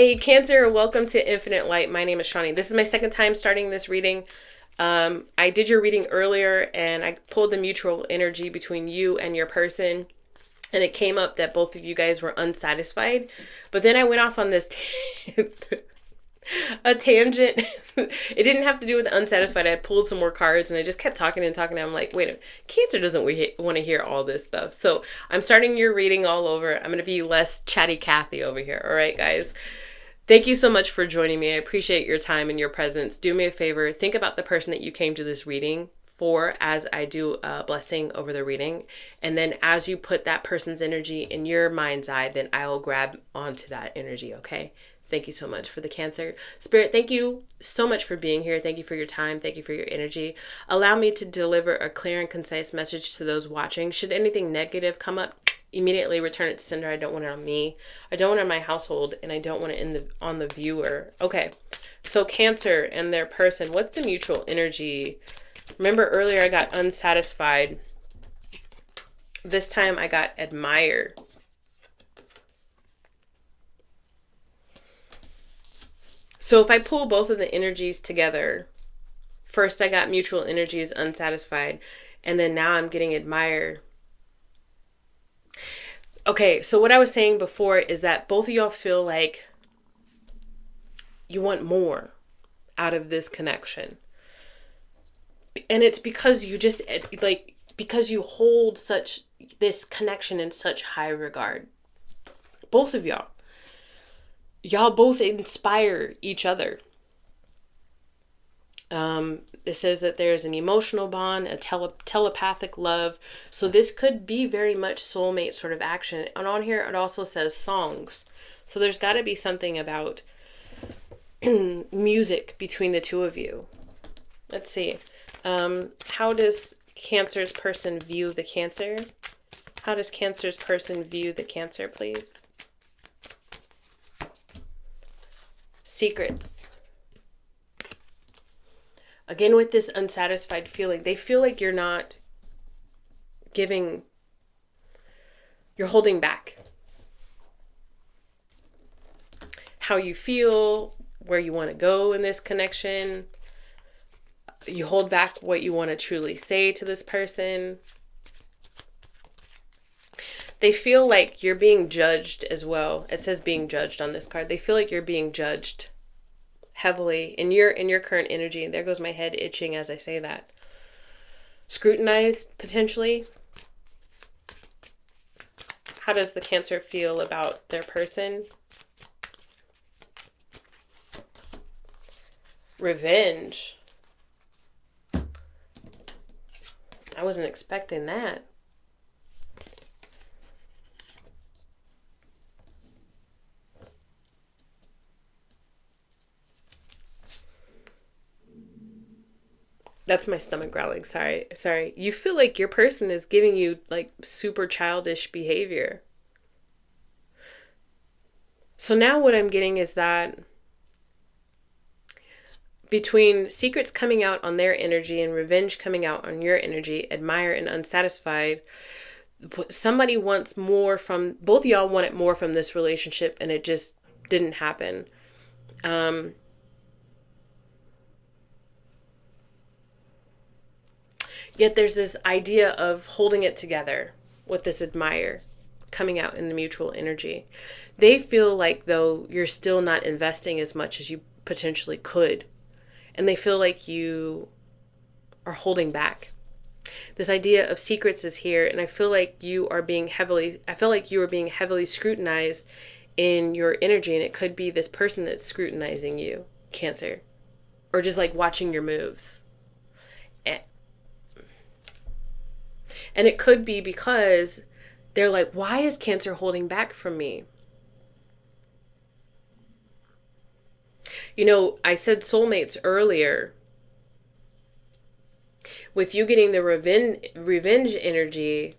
Hey, Cancer, welcome to Infinite Light. My name is Shawnee. This is my second time starting this reading. I did your reading earlier and I pulled the mutual energy between you and your person. And it came up that both of you guys were unsatisfied. But then I went off on this a tangent. It didn't have to do with unsatisfied. I pulled some more cards and I just kept talking and talking. And I'm like, wait a minute, Cancer doesn't want to hear all this stuff. So I'm starting your reading all over. I'm going to be less chatty Cathy over here. All right, guys. Thank you so much for joining me. I appreciate your time and your presence. Do me a favor, think about the person that you came to this reading for as I do a blessing over the reading. And then as you put that person's energy in your mind's eye, then I will grab onto that energy, okay? Thank you so much for the Cancer. Spirit, thank you so much for being here. Thank you for your time. Thank you for your energy. Allow me to deliver a clear and concise message to those watching. Should anything negative come up, immediately return it to sender. I don't want it on me. I don't want it on my household, and I don't want it on the viewer. Okay, so Cancer and their person. What's the mutual energy? Remember earlier I got unsatisfied. This time I got admire. So if I pull both of the energies together, first I got mutual energies unsatisfied, and then now I'm getting admire. Okay, so what I was saying before is that both of y'all feel like you want more out of this connection. And it's because you just, like, because you hold this connection in such high regard. Both of y'all. Y'all both inspire each other. It says that there's an emotional bond, a telepathic love. So this could be very much soulmate sort of action. And on here, it also says songs. So there's got to be something about music between the two of you. Let's see. How does Cancer's person view the Cancer? How does Cancer's person view the Cancer, please? Secrets. Again, with this unsatisfied feeling, they feel like you're not giving, you're holding back. How you feel, where you want to go in this connection. You hold back what you want to truly say to this person. They feel like you're being judged as well. It says being judged on this card. They feel like you're being judged heavily in your current energy. And there goes my head itching as I say that. Scrutinized, potentially. How does the Cancer feel about their person? Revenge. I wasn't expecting that. That's my stomach growling. Sorry. You feel like your person is giving you like super childish behavior. So now what I'm getting is that between secrets coming out on their energy and revenge coming out on your energy, admire and unsatisfied, somebody wants more from, both of y'all wanted more from this relationship and it just didn't happen. Yet there's this idea of holding it together with this admire coming out in the mutual energy. They feel like though you're still not investing as much as you potentially could. And they feel like you are holding back. This idea of secrets is here, and I feel like you are being heavily scrutinized in your energy, and it could be this person that's scrutinizing you, Cancer, or just like watching your moves. And it could be because they're like, why is Cancer holding back from me? You know, I said soulmates earlier. With you getting the revenge energy,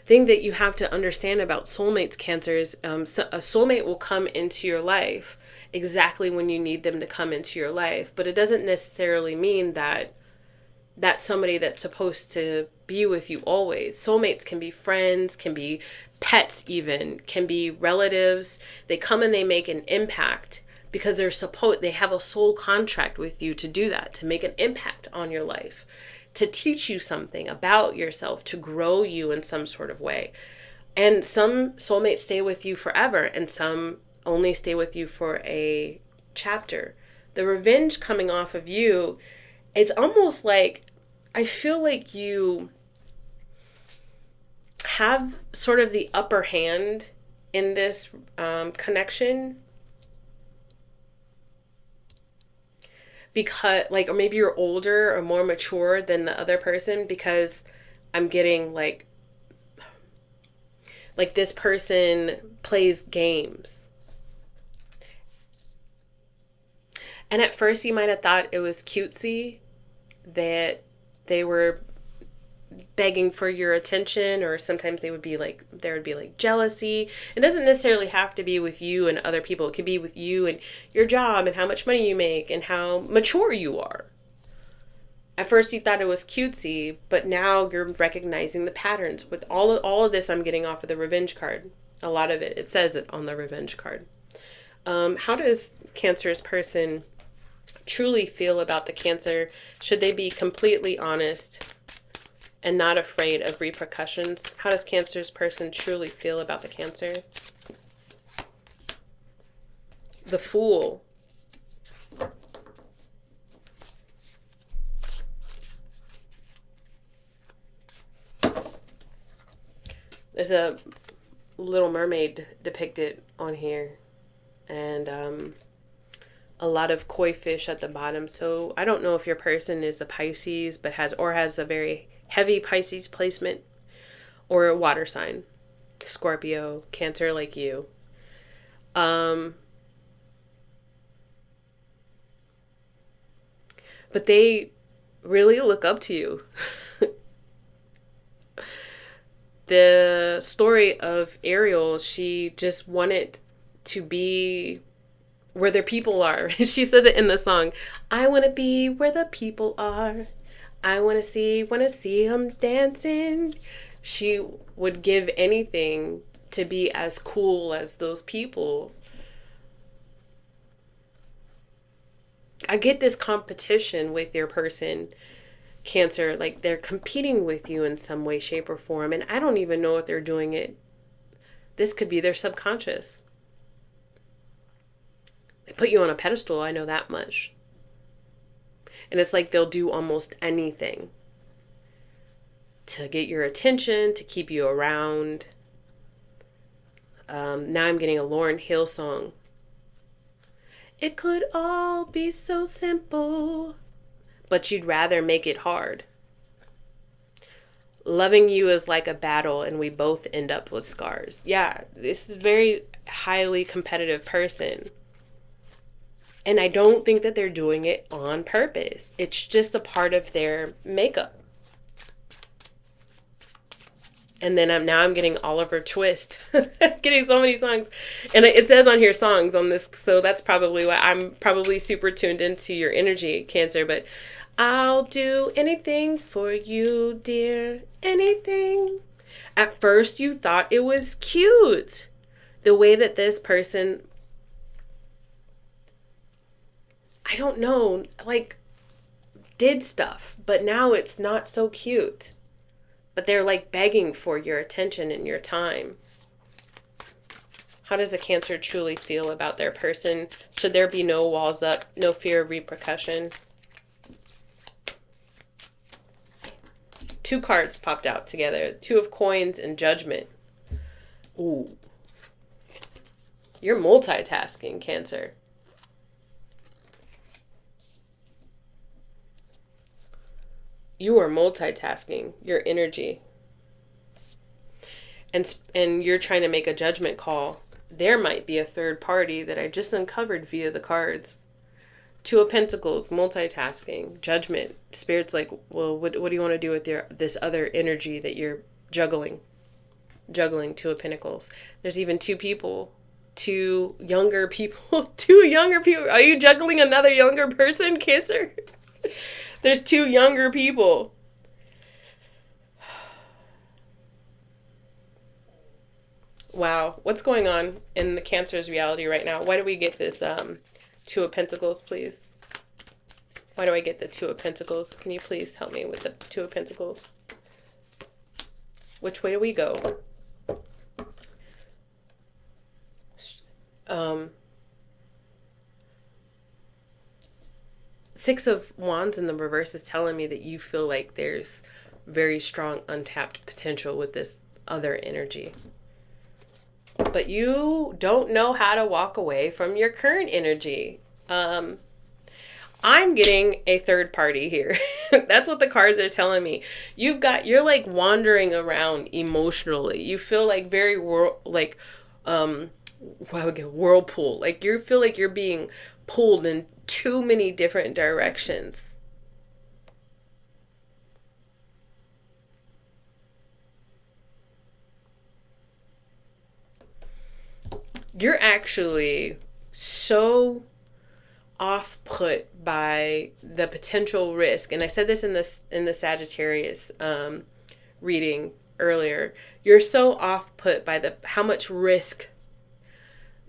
thing that you have to understand about soulmates, Cancers, so a soulmate will come into your life exactly when you need them to come into your life. But it doesn't necessarily mean that that's somebody that's supposed to be with you always. Soulmates can be friends, can be pets, even can be relatives. They come and they make an impact because they have a soul contract with you to do that, to make an impact on your life, to teach you something about yourself, to grow you in some sort of way. And some soulmates stay with you forever, and some only stay with you for a chapter. The revenge coming off of you, it's almost like, I feel like you have sort of the upper hand in this connection, because like, or maybe you're older or more mature than the other person, because I'm getting like this person plays games. And at first you might have thought it was cutesy, that they were begging for your attention, or sometimes there would be like jealousy. It doesn't necessarily have to be with you and other people. It could be with you and your job and how much money you make and how mature you are. At first you thought it was cutesy, but now you're recognizing the patterns. With all of this I'm getting off of the revenge card. A lot of it says it on the revenge card. How does Cancer's person truly feel about the Cancer? Should they be completely honest and not afraid of repercussions? How does Cancer's person truly feel about the Cancer? The Fool. There's a Little Mermaid depicted on here, and a lot of koi fish at the bottom. So I don't know if your person is a Pisces, but has a very heavy Pisces placement, or a water sign, Scorpio, Cancer, like you. But they really look up to you. The story of Ariel, she just wanted to be where their people are. She says it in the song, I want to be where the people are. I want to see them dancing. She would give anything to be as cool as those people. I get this competition with your person, Cancer, like they're competing with you in some way, shape, or form, and I don't even know if they're doing it. This could be their subconscious. They put you on a pedestal, I know that much. And it's like they'll do almost anything to get your attention, to keep you around. Now I'm getting a Lauryn Hill song. It could all be so simple, but you'd rather make it hard. Loving you is like a battle, and we both end up with scars. Yeah, this is a very highly competitive person. And I don't think that they're doing it on purpose. It's just a part of their makeup. And then I'm getting Oliver Twist. Getting so many songs. And it says on here songs on this, so that's probably why I'm probably super tuned into your energy, Cancer. But I'll do anything for you, dear. Anything. At first you thought it was cute, the way that this person, I don't know, like did stuff, but now it's not so cute. But they're like begging for your attention and your time. How does a Cancer truly feel about their person? Should there be no walls up, no fear of repercussion? Two cards popped out together. Two of Coins and Judgment. Ooh. You're multitasking, Cancer. You are multitasking your energy. And you're trying to make a judgment call. There might be a third party that I just uncovered via the cards. Two of Pentacles, multitasking, judgment. Spirit's like, well, what do you want to do with this other energy that you're juggling? Juggling. Two of Pentacles. There's even two younger people. Two younger people. Are you juggling another younger person, Cancer? There's two younger people. Wow. What's going on in the Cancer's reality right now? Why do we get this Two of Pentacles, please? Why do I get the Two of Pentacles? Can you please help me with the Two of Pentacles? Which way do we go? Six of Wands in the reverse is telling me that you feel like there's very strong untapped potential with this other energy. But you don't know how to walk away from your current energy. I'm getting a third party here. That's what the cards are telling me. You're like wandering around emotionally. You feel like very whirlpool. Like you feel like you're being pulled in too many different directions. You're actually so off put by the potential risk, and I said this in the Sagittarius reading earlier. You're so off put by the how much risk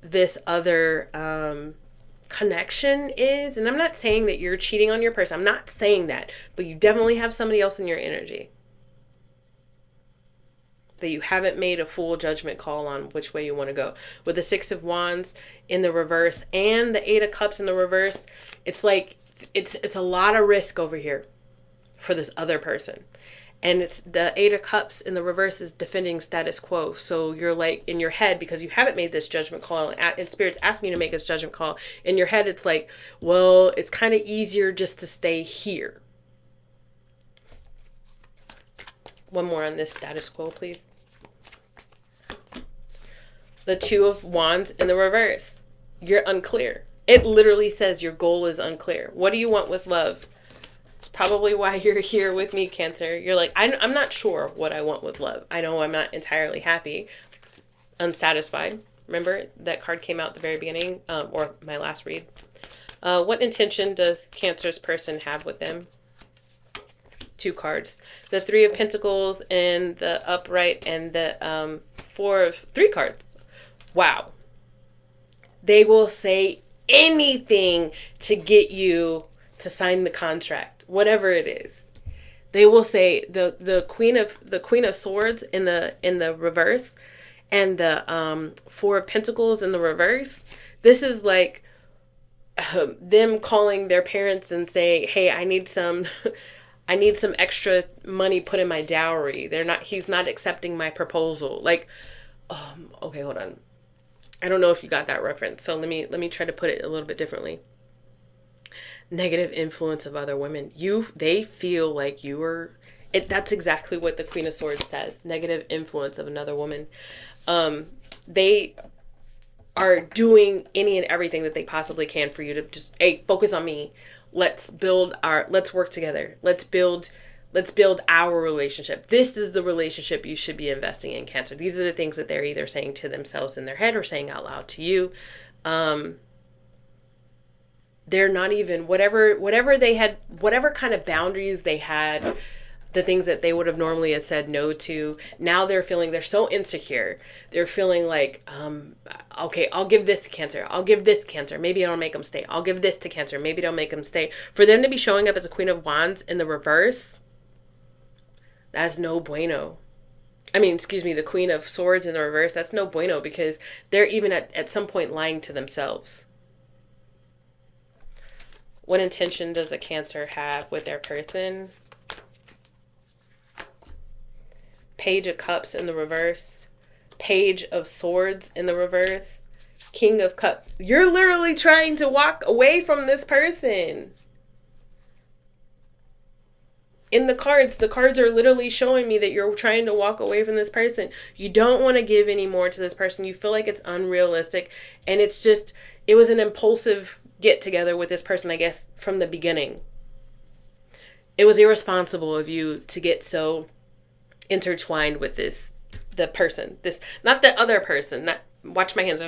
this other connection is, and I'm not saying that you're cheating on your person. I'm not saying that, but you definitely have somebody else in your energy that you haven't made a full judgment call on which way you want to go. With the Six of Wands in the reverse and the Eight of Cups in the reverse, it's like it's a lot of risk over here for this other person. And it's the Eight of Cups in the reverse is defending status quo. So you're like in your head, because you haven't made this judgment call and Spirit's asking you to make this judgment call. In your head, it's like, well, it's kind of easier just to stay here. One more on this status quo, please. The Two of Wands in the reverse. You're unclear. It literally says your goal is unclear. What do you want with love? It's probably why you're here with me, Cancer. You're like, I'm not sure what I want with love. I know I'm not entirely happy, unsatisfied. Remember that card came out at the very beginning, or my last read. What intention does Cancer's person have with them? Two cards. The Three of Pentacles and the upright and the three cards. Wow. They will say anything to get you to sign the contract, whatever it is. They will say the Queen of Swords in the reverse and the Four of Pentacles in the reverse. This is like them calling their parents and saying, "Hey, I need some extra money put in my dowry. He's not accepting my proposal." Like, okay, hold on. I don't know if you got that reference. So let me try to put it a little bit differently. Negative influence of other women. They feel like you are it. That's exactly what the Queen of Swords says. Negative influence of another woman. They are doing any and everything that they possibly can for you to just, hey, focus on me. Let's work together. Let's build our relationship. This is the relationship you should be investing in, Cancer. These are the things that they're either saying to themselves in their head or saying out loud to you. They're not even, whatever they had, whatever kind of boundaries they had, the things that they would have normally have said no to, now they're so insecure. They're feeling like, okay, I'll give this to Cancer. I'll give this to Cancer. Maybe it'll make them stay. I'll give this to Cancer. Maybe it'll make them stay. For them to be showing up as a Queen of Wands in the reverse, that's no bueno. The Queen of Swords in the reverse, that's no bueno, because they're even at some point lying to themselves. What intention does a Cancer have with their person? Page of Cups in the reverse. Page of Swords in the reverse. King of Cups. You're literally trying to walk away from this person. In the cards are literally showing me that you're trying to walk away from this person. You don't want to give any more to this person. You feel like it's unrealistic. And it was an impulsive get together with this person, I guess, from the beginning. It was irresponsible of you to get so intertwined with the person. Not the other person. Watch my hands.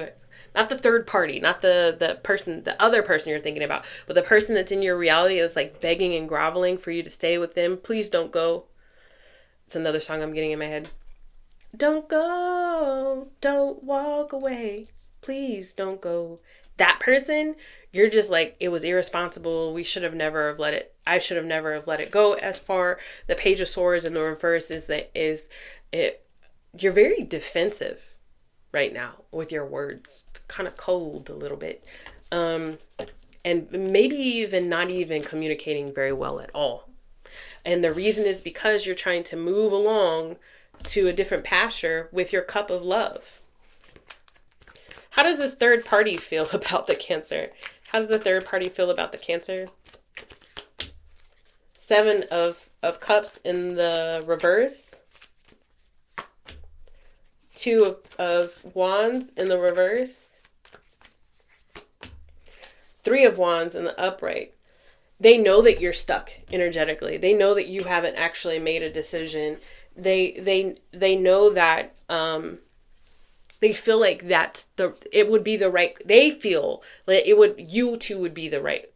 Not the third party, not the person, the other person you're thinking about, but the person that's in your reality that's like begging and groveling for you to stay with them. Please don't go. It's another song I'm getting in my head. Don't go, don't walk away, please don't go. That person, you're just like, it was irresponsible. We should have never have let it. I should have never have let it go. As far the Page of Swords in the reverse is it. You're very defensive right now with your words. It's kind of cold a little bit, and maybe even not even communicating very well at all. And the reason is because you're trying to move along to a different pasture with your cup of love. How does this third party feel about the Cancer? How does the third party feel about the Cancer? Seven of Cups in the reverse. Two of Wands in the reverse. Three of Wands in the upright. They know that you're stuck energetically. They know that you haven't actually made a decision. They know that they feel like it would be the right. They feel like you two would be the right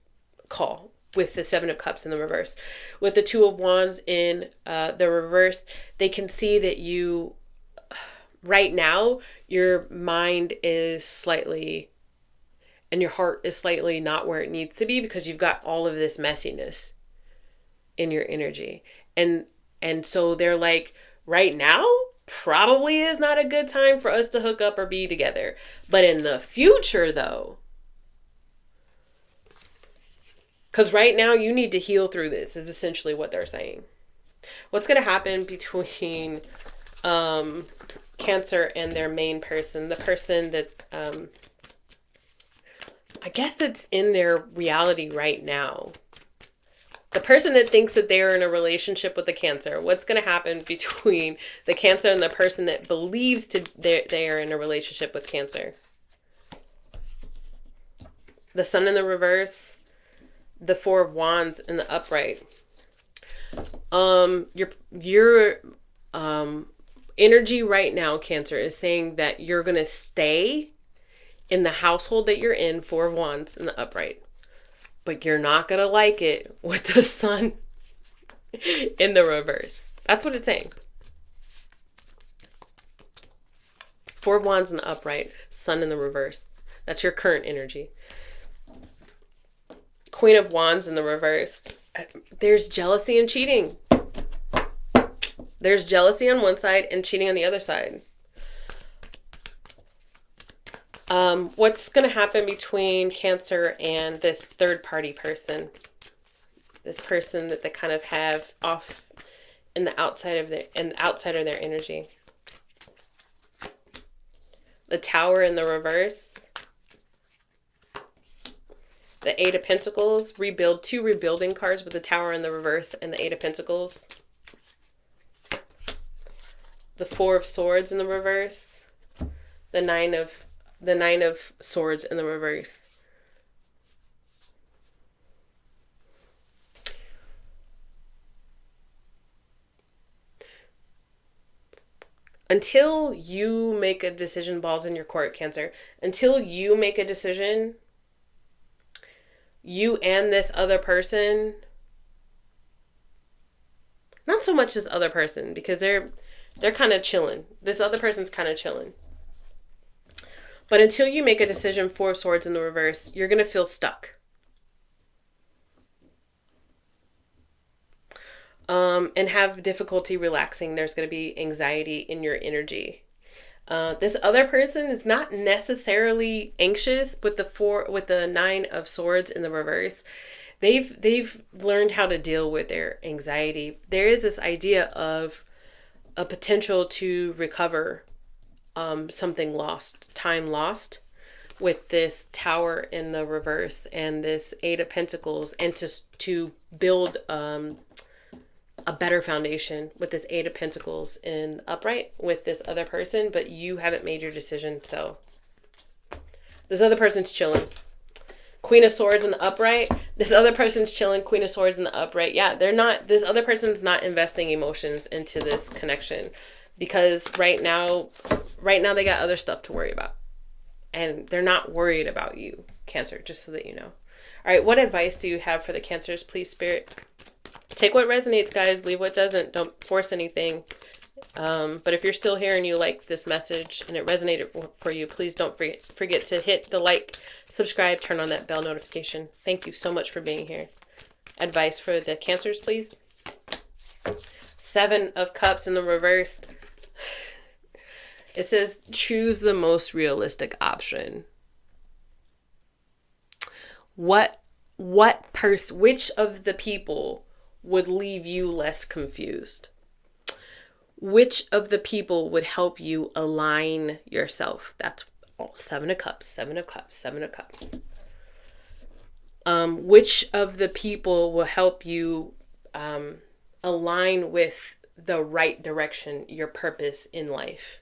call with the Seven of Cups in the reverse. With the Two of Wands in the reverse, they can see that you right now your mind is slightly and your heart is slightly not where it needs to be because you've got all of this messiness in your energy. And so they're like, right now probably is not a good time for us to hook up or be together. But in the future though, because right now you need to heal through this is essentially what they're saying. What's going to happen between Cancer and their main person, the person that I guess that's in their reality right now. The person that thinks that they're in a relationship with the Cancer. What's going to happen between the Cancer and the person that believes they are in a relationship with Cancer? The Sun in the reverse. The Four of Wands in the upright. Your energy right now, Cancer, is saying that you're going to stay in the household that you're in, Four of Wands in the upright. But you're not going to like it with the Sun in the reverse. That's what it's saying. Four of Wands in the upright, Sun in the reverse. That's your current energy. Queen of Wands in the reverse. There's jealousy and cheating. There's jealousy on one side and cheating on the other side. What's going to happen between Cancer and this third party person? This person that they kind of have off in the outside of their energy. The Tower in the reverse. The Eight of Pentacles. Rebuild. Two rebuilding cards with the Tower in the reverse and the Eight of Pentacles. The Four of Swords in the reverse. The Nine of Swords in the reverse. Until you make a decision, balls in your court, Cancer. Until you make a decision, you and this other person, not so much this other person, because they're kind of chilling. This other person's kind of chilling. But until you make a decision, Four of Swords in the reverse, you're going to feel stuck. And have difficulty relaxing. There's going to be anxiety in your energy. This other person is not necessarily anxious with the Nine of Swords in the reverse. They've learned how to deal with their anxiety. There is this idea of a potential to recover something lost, time lost, with this Tower in the reverse and this Eight of Pentacles, and to build a better foundation with this Eight of Pentacles in upright with this other person, but you haven't made your decision, so this other person's chilling. Queen of Swords in the upright. This other person's chilling. Queen of Swords in the upright. Yeah, this other person's not investing emotions into this connection because right now they got other stuff to worry about. and they're not worried about you, Cancer, just so that you know. All right, what advice do you have for the Cancers, please, Spirit? Take what resonates, guys. Leave what doesn't. Don't force anything. But if you're still here and you like this message and it resonated for you, please don't forget to hit the like, subscribe, turn on that bell notification. Thank you so much for being here. Advice for the Cancers, please. 7 of Cups in the reverse. It says, choose the most realistic option. Which of the people would leave you less confused? Which of the people would help you align yourself? That's all. 7 of Cups, 7 of Cups, 7 of Cups. Which of the people will help you align with the right direction, your purpose in life?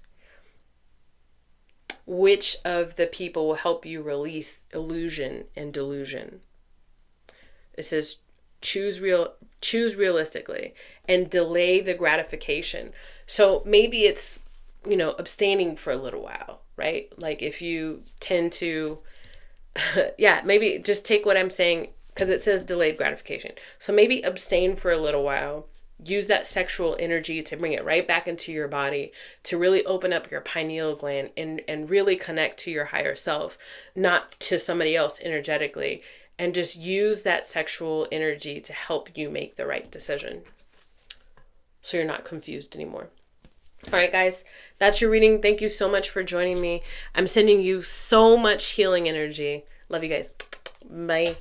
Which of the people will help you release illusion and delusion? It says, choose realistically and delay the gratification. So maybe it's, abstaining for a little while, right? Like if you tend to, maybe just take what I'm saying, because it says delayed gratification. So maybe abstain for a little while. Use that sexual energy to bring it right back into your body, to really open up your pineal gland and really connect to your higher self, not to somebody else energetically. And just use that sexual energy to help you make the right decision, so you're not confused anymore. All right, guys, that's your reading. Thank you so much for joining me. I'm sending you so much healing energy. Love you guys. Bye.